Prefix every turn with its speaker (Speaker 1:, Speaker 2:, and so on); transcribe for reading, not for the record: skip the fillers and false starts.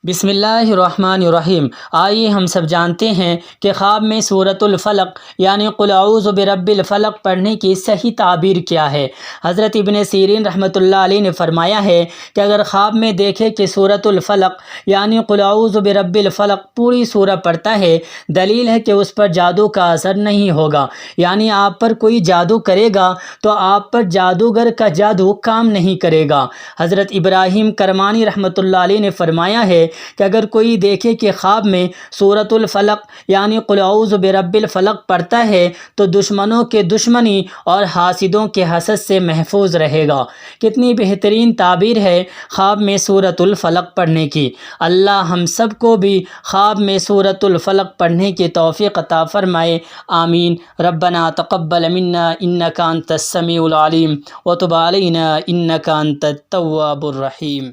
Speaker 1: بسم اللہ الرحمن الرحیم۔ آئیے ہم سب جانتے ہیں کہ خواب میں سورۃ الفلق یعنی قل اعوذ برب الفلق پڑھنے کی صحیح تعبیر کیا ہے۔ حضرت ابن سیرین رحمۃ اللہ علیہ نے فرمایا ہے کہ اگر خواب میں دیکھے کہ سورۃ الفلق یعنی قل اعوذ برب الفلق پوری سورہ پڑھتا ہے، دلیل ہے کہ اس پر جادو کا اثر نہیں ہوگا، یعنی آپ پر کوئی جادو کرے گا تو آپ پر جادوگر کا جادو کام نہیں کرے گا۔ حضرت ابراہیم کرمانی رحمۃ اللہ علیہ نے فرمایا ہے کہ اگر کوئی دیکھے کہ خواب میں سورۃ الفلق یعنی قل اعوذ برب الفلق پڑھتا ہے تو دشمنوں کے دشمنی اور حاسدوں کے حسد سے محفوظ رہے گا۔ کتنی بہترین تعبیر ہے خواب میں سورۃ الفلق پڑھنے کی۔ اللہ ہم سب کو بھی خواب میں سورۃ الفلق پڑھنے کی توفیق عطا فرمائے، آمین۔ ربنا تقبل منا انک انت السمیع العلیم وتب علینا انک انت التواب الرحیم۔